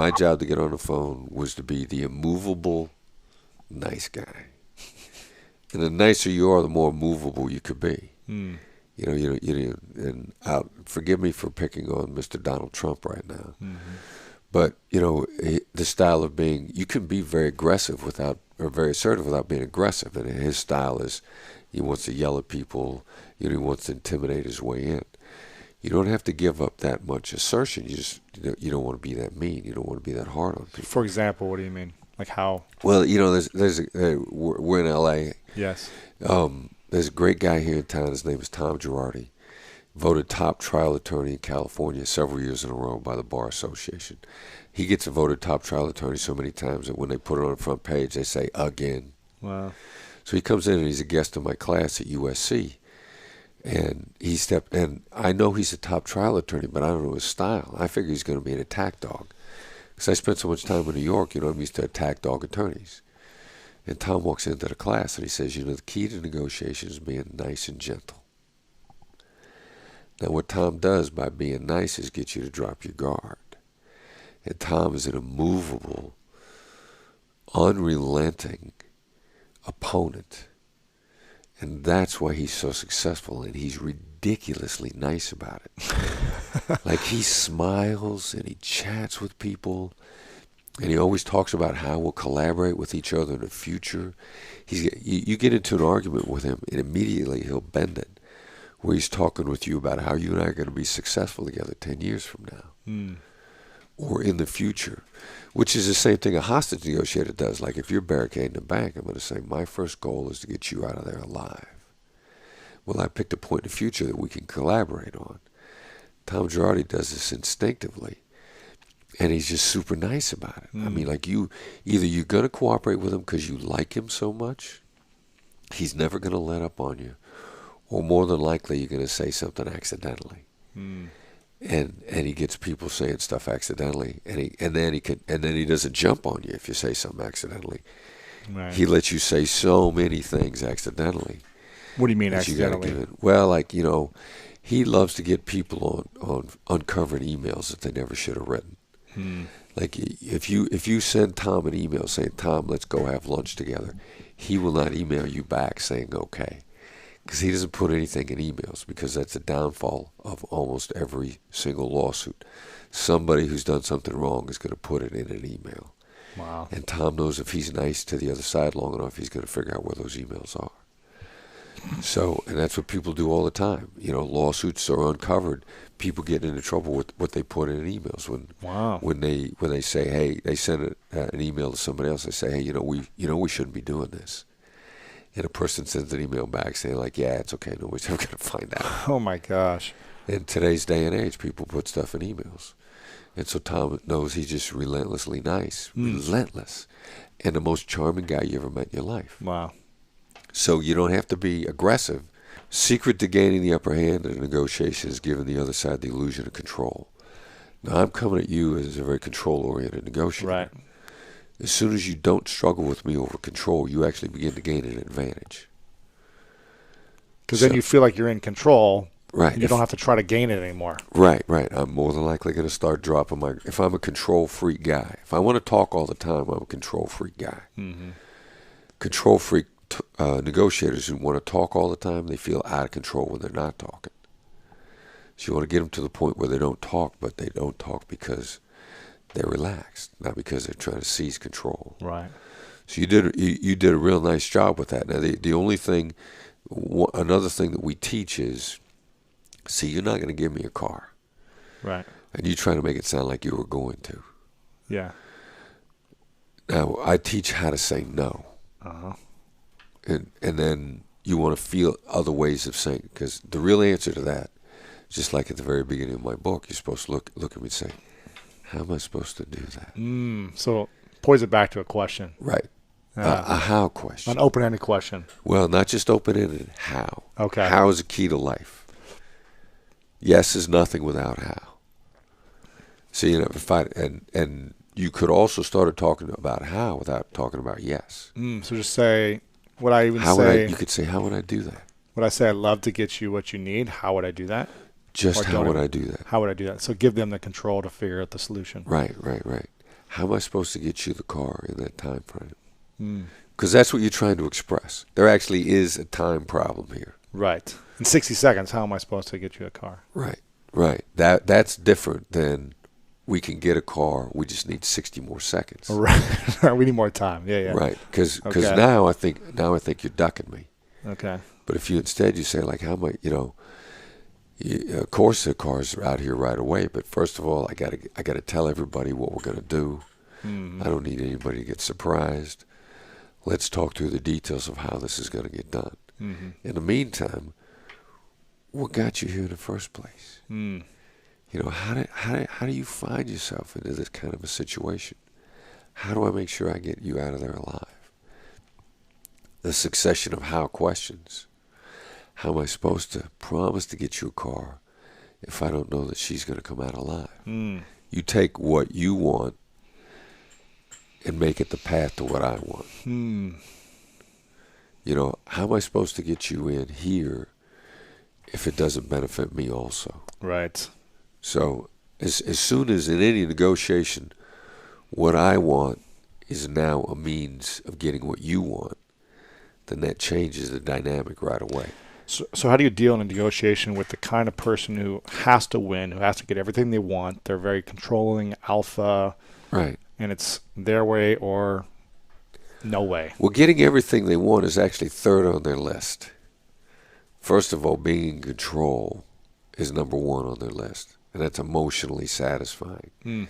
my job to get on the phone was to be the immovable nice guy. And the nicer you are, the more movable you could be. Mm. And forgive me for picking on Mr. Donald Trump right now. Mm-hmm. But, the style of being, you can be very aggressive or very assertive without being aggressive. And his style is, he wants to yell at people, he wants to intimidate his way in. You don't have to give up that much assertion. You just, you don't want to be that mean. You don't want to be that hard on people. For example, what do you mean? Like how? Well, we're in L.A. Yes. There's a great guy here in town. His name is Tom Girardi. Voted top trial attorney in California several years in a row by the Bar Association. He gets voted top trial attorney so many times that when they put it on the front page, they say, again. Wow. So he comes in and he's a guest in my class at USC. And and I know he's a top trial attorney, but I don't know his style. I figure he's going to be an attack dog. Because I spent so much time in New York, I'm used to attack dog attorneys. And Tom walks into the class and he says, the key to negotiation is being nice and gentle. Now, what Tom does by being nice is get you to drop your guard. And Tom is an immovable, unrelenting opponent. And that's why he's so successful, and he's ridiculously nice about it. Like, he smiles and he chats with people, and he always talks about how we'll collaborate with each other in the future. You get into an argument with him, and immediately he'll bend it, where he's talking with you about how you and I are going to be successful together 10 years from now. Mm. Or in the future, which is the same thing a hostage negotiator does. Like, if you're barricading a bank, I'm going to say, my first goal is to get you out of there alive. Well, I picked a point in the future that we can collaborate on. Tom Girardi does this instinctively, and he's just super nice about it. I mean, like, either you're going to cooperate with him because you like him so much, he's never going to let up on you, or more than likely you're going to say something accidentally. Mm. And he gets people saying stuff accidentally, and then he doesn't jump on you if you say something accidentally. Right. He lets you say so many things accidentally. What do you mean accidentally? Well, like, he loves to get people on uncovered emails that they never should have written. Hmm. Like, if you send Tom an email saying, Tom, let's go have lunch together, he will not email you back saying okay. Because he doesn't put anything in emails, because that's the downfall of almost every single lawsuit. Somebody who's done something wrong is going to put it in an email. Wow. And Tom knows if he's nice to the other side long enough, he's going to figure out where those emails are. So, and that's what people do all the time. Lawsuits are uncovered. People get into trouble with what they put in emails. When they say, hey, they send an email to somebody else, they say, hey, we shouldn't be doing this. And a person sends an email back saying, like, yeah, it's okay, nobody's ever going to find out. Oh, my gosh. In today's day and age, people put stuff in emails. And so Tom knows he's just relentlessly nice, relentless, and the most charming guy you ever met in your life. Wow. So you don't have to be aggressive. Secret to gaining the upper hand in a negotiation is giving the other side the illusion of control. Now, I'm coming at you as a very control-oriented negotiator. Right. As soon as you don't struggle with me over control, you actually begin to gain an advantage. Because then you feel like you're in control. Right. And you don't have to try to gain it anymore. Right. I'm more than likely going to start dropping if I'm a control freak guy. If I want to talk all the time, I'm a control freak guy. Mm-hmm. Control freak negotiators who want to talk all the time, they feel out of control when they're not talking. So you want to get them to the point where they don't talk, but they don't talk because they're relaxed, not because they're trying to seize control. Right. So you did a real nice job with that. Now, the only thing, another thing that we teach is, see, you're not going to give me a car. Right. And you trying to make it sound like you were going to. Yeah. Now, I teach how to say no. Uh-huh. And then you want to feel other ways of saying, because the real answer to that, just like at the very beginning of my book, you're supposed to look at me and say, how am I supposed to do that? So poise it back to a question. Right. A how question. An open-ended question. Well, not just open-ended, how. Okay. How is a key to life. Yes is nothing without how. So, and you could also start talking about how without talking about yes. So just say, you could say, how would I do that? Would I say, I'd love to get you what you need? How would I do that? Just how would I do that? How would I do that? So give them the control to figure out the solution. Right. how am I supposed to get you the car in that time frame? Mm. Because that's what you're trying to express. There actually is a time problem here. Right. In 60 seconds, how am I supposed to get you a car? Right, right. That's different than we can get a car. We just need 60 more seconds. Right. We need more time. Yeah, yeah. Right, because Okay. now I think you're ducking me. Okay. But if you instead you say like, how am I, of course the car's out here right away. But first of all, I gotta tell everybody what we're gonna do. I don't need anybody to get surprised. Let's talk through the details of how this is gonna get done. Mm-hmm. In the meantime, what got you here in the first place? Mm. How do you find yourself into this kind of a situation? How do I make sure I get you out of there alive? The succession of how questions. How am I supposed to promise to get you a car if I don't know that she's going to come out alive? Mm. You take what you want and make it the path to what I want. Mm. How am I supposed to get you in here if it doesn't benefit me also? Right. So as soon as in any negotiation, what I want is now a means of getting what you want, then that changes the dynamic right away. So how do you deal in a negotiation with the kind of person who has to win, who has to get everything they want? They're very controlling, alpha, Right. and it's their way or no way. Well, getting everything they want is actually third on their list. First of all, being in control is number one on their list, and that's emotionally satisfying. Mm.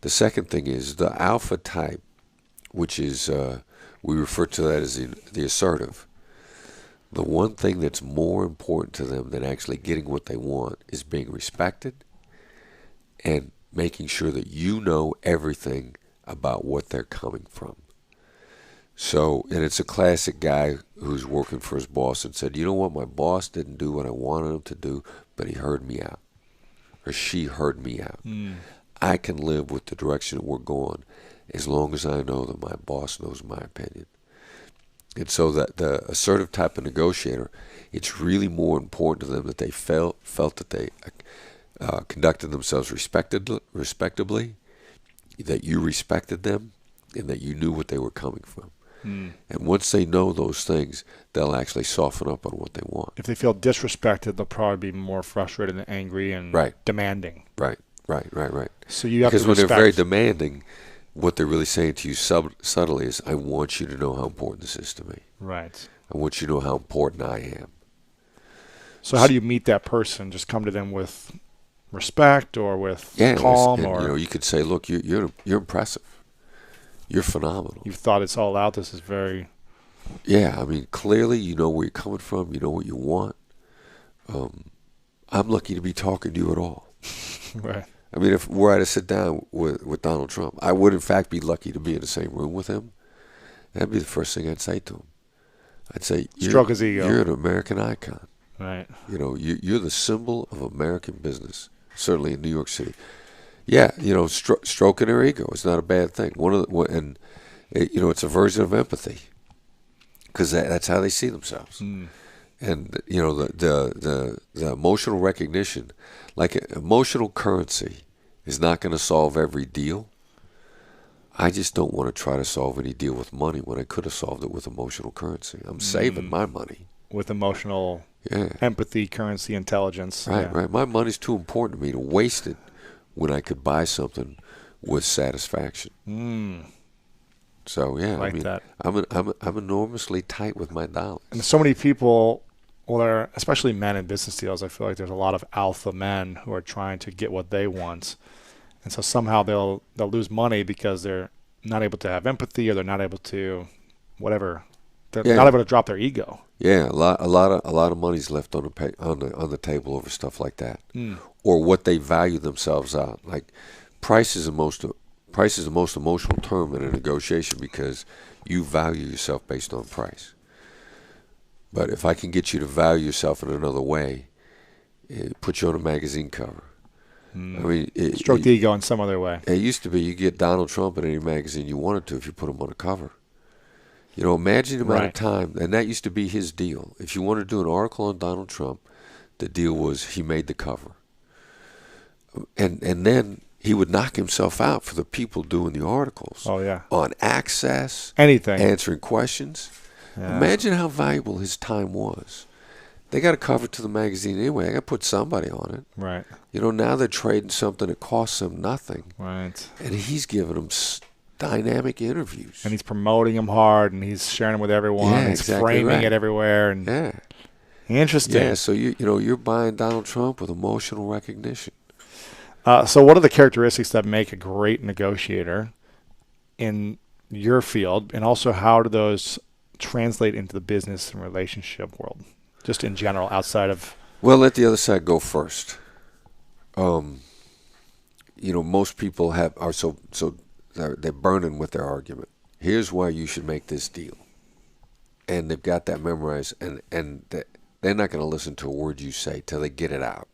The second thing is the alpha type, which is, we refer to that as the assertive. The one thing that's more important to them than actually getting what they want is being respected and making sure that you know everything about what they're coming from. So, and it's a classic guy who's working for his boss and said, you know what, my boss didn't do what I wanted him to do, but he heard me out. Or she heard me out. Mm. I can live with the direction that we're going as long as I know that my boss knows my opinion. And so that the assertive type of negotiator, it's really more important to them that they felt that they conducted themselves respectably, that you respected them, and that you knew what they were coming from. Mm. And once they know those things, they'll actually soften up on what they want. If they feel disrespected, they'll probably be more frustrated and angry and demanding. Right. So you have because to when respect. they're very demanding, what they're really saying to you subtly is, I want you to know how important this is to me. Right. I want you to know how important I am. So how do you meet that person? Just come to them with respect or with calm? Or you could say, look, you're impressive. You're phenomenal. You've thought it's all out. This is very... Yeah, I mean, clearly you know where you're coming from. You know what you want. I'm lucky to be talking to you at all. Right. I mean, if were I to sit down with Donald Trump, I would in fact be lucky to be in the same room with him. That'd be the first thing I'd say to him. I'd say, stroke his ego. You're an American icon. Right. You're the symbol of American business, certainly in New York City. Yeah, stroking their ego is not a bad thing. It's a version of empathy because that's how they see themselves. Mm. And the emotional recognition, like emotional currency, is not going to solve every deal. I just don't want to try to solve any deal with money when I could have solved it with emotional currency. I'm saving my money with emotional empathy, currency, intelligence. Right. My money's too important to me to waste it when I could buy something with satisfaction. Mm. So I mean, that. I'm enormously tight with my dollars. And so many people, especially men in business deals, I feel like there's a lot of alpha men who are trying to get what they want, and so somehow they'll lose money because they're not able to have empathy, or they're not able to, whatever. They're not able to drop their ego. Yeah, a lot of money's left on the table over stuff like that, or what they value themselves out. Like price is the most emotional term in a negotiation because you value yourself based on price. But if I can get you to value yourself in another way, put you on a magazine cover. I mean, stroke the ego in some other way. It used to be you get Donald Trump in any magazine you wanted to if you put him on a cover. Imagine the amount of time, and that used to be his deal. If you wanted to do an article on Donald Trump, the deal was he made the cover. And then he would knock himself out for the people doing the articles Oh yeah. on access, Anything. answering questions. Yeah. Imagine how valuable his time was. They got to cover to the magazine anyway. They got to put somebody on it. Right. You know, now they're trading something that costs them nothing. Right. And he's giving them dynamic interviews. And he's promoting them hard, and he's sharing them with everyone. Yeah, And he's exactly framing right. it everywhere. And Yeah. interesting. Yeah, so you're buying Donald Trump with emotional recognition. So what are the characteristics that make a great negotiator in your field, and also how do those translate into the business and relationship world, just in general, outside of? Well, let the other side go first. Most people they're burning with their argument. Here's why you should make this deal, and they've got that memorized, and they're not going to listen to a word you say till they get it out.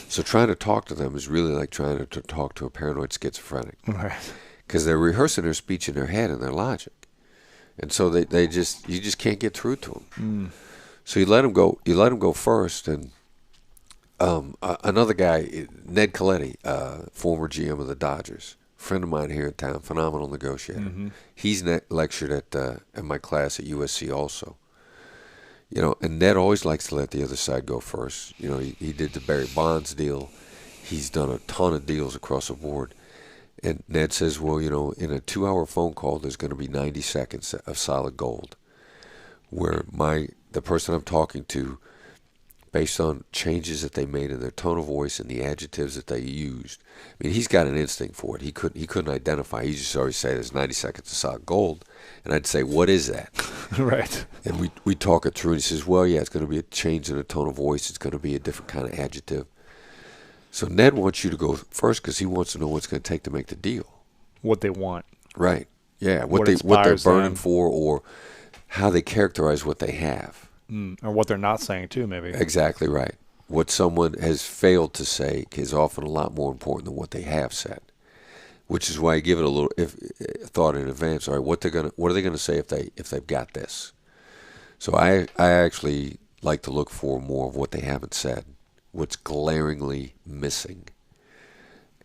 So trying to talk to them is really like trying to talk to a paranoid schizophrenic, Right. because they're rehearsing their speech in their head and their logic, and so you just can't get through to them. So you let them go. You let them go first, and another guy, Ned Colletti, former GM of the Dodgers, friend of mine here in town, phenomenal negotiator. Mm-hmm. He's lectured at my class at USC also. And Ned always likes to let the other side go first. He did the Barry Bonds deal. He's done a ton of deals across the board. And Ned says, well, in a 2-hour phone call, there's going to be 90 seconds of solid gold, where the person I'm talking to, based on changes that they made in their tone of voice and the adjectives that they used, I mean, he's got an instinct for it. He couldn't identify. He just always say there's 90 seconds of solid gold, and I'd say, what is that? Right. And we talk it through, and he says, well, yeah, it's going to be a change in the tone of voice. It's going to be a different kind of adjective. So Ned wants you to go first because he wants to know what's going to take to make the deal. What they want. Right. Yeah. What they're inspires burning them. for, or how they characterize what they have. Or what they're not saying too, maybe. Exactly right. What someone has failed to say is often a lot more important than what they have said, which is why I give it a little thought in advance. All right, what are they gonna say if they've got this? So I actually like to look for more of what they haven't said, what's glaringly missing,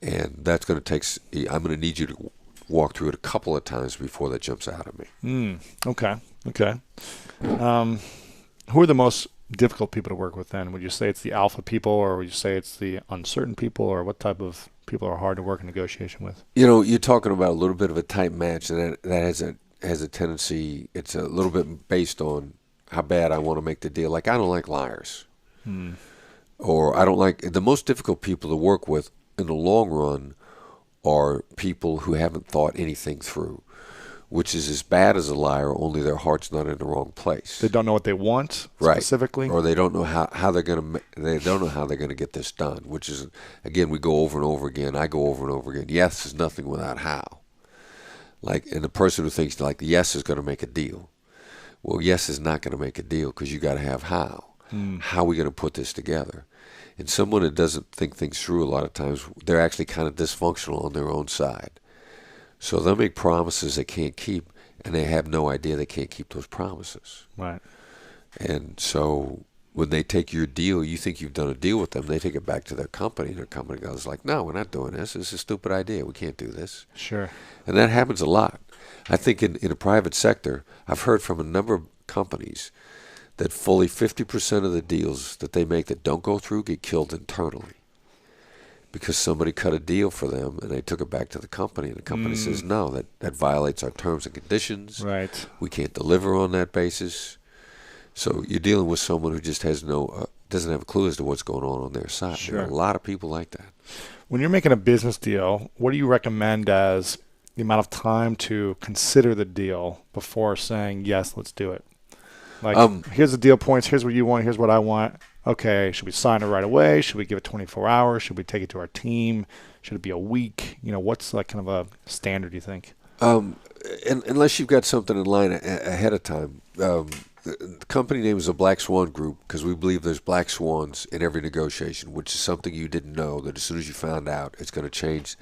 and that's going to take. I'm going to need you to walk through it a couple of times before that jumps out at me. Okay. Who are the most difficult people to work with then? Would you say it's the alpha people, or would you say it's the uncertain people, or what type of people are hard to work in negotiation with? You're talking about a little bit of a tight match, and that has a tendency. It's a little bit based on how bad I want to make the deal. Like, I don't like liars, or I don't like the most difficult people to work with in the long run are people who haven't thought anything through, which is as bad as a liar, only their heart's not in the wrong place. They don't know what they want specifically, or they don't know how they're gonna get this done. Which is, again, we go over and over again. I go over and over again. Yes is nothing without how. And the person who thinks yes is going to make a deal. Well, yes is not going to make a deal because you got to have how. How are we going to put this together? And someone that doesn't think things through, a lot of times they're actually kind of dysfunctional on their own side. So they'll make promises they can't keep, and they have no idea they can't keep those promises. right? And so when they take your deal, you think you've done a deal with them, they take it back to their company, and their company goes like, no, we're not doing this. This is a stupid idea. We can't do this. Sure. And that happens a lot. I think in the private sector, I've heard from a number of companies that fully 50% of the deals that they make that don't go through get killed internally, because somebody cut a deal for them and they took it back to the company, and the company says, no, that violates our terms and conditions. Right. We can't deliver on that basis. So you're dealing with someone who just has doesn't have a clue as to what's going on their side. Sure. There are a lot of people like that. When you're making a business deal, what do you recommend as the amount of time to consider the deal before saying, yes, let's do it? Here's the deal points. Here's what you want. Here's what I want. Okay, should we sign it right away? Should we give it 24 hours? Should we take it to our team? Should it be a week? What's kind of a standard, you think? Unless you've got something in line ahead of time. The company name is the Black Swan Group because we believe there's black swans in every negotiation, which is something you didn't know, that as soon as you found out, it's going to change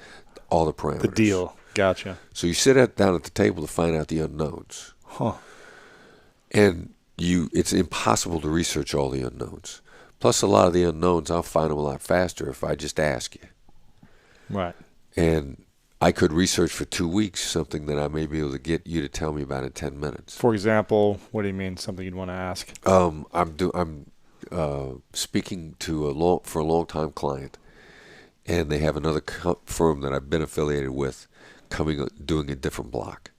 all the parameters. The deal. Gotcha. So you sit down at the table to find out the unknowns. Huh. And it's impossible to research all the unknowns. Plus, a lot of the unknowns, I'll find them a lot faster if I just ask you. Right. And I could research for 2 weeks something that I may be able to get you to tell me about in 10 minutes. For example, what do you mean? Something you'd want to ask? I'm speaking to for a long time client, and they have another firm that I've been affiliated with doing a different block.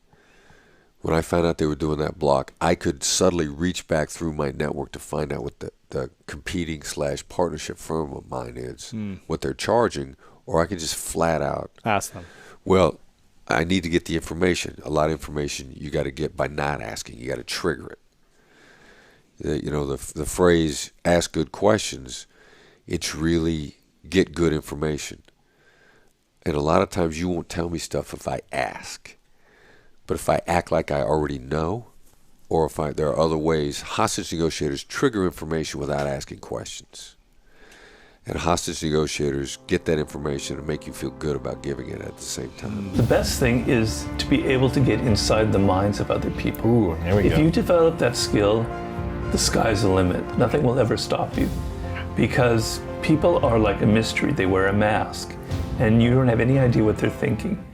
When I found out they were doing that block, I could subtly reach back through my network to find out what the competing / partnership firm of mine is, what they're charging, or I could just flat out Ask them. Well, I need to get the information. A lot of information you got to get by not asking. You got to trigger it. The phrase "ask good questions," it's really get good information. And a lot of times you won't tell me stuff if I ask. But if I act like I already know, or there are other ways, hostage negotiators trigger information without asking questions. And hostage negotiators get that information and make you feel good about giving it at the same time. The best thing is to be able to get inside the minds of other people. Ooh, there we go. If you develop that skill, the sky's the limit. Nothing will ever stop you. Because people are like a mystery. They wear a mask. And you don't have any idea what they're thinking.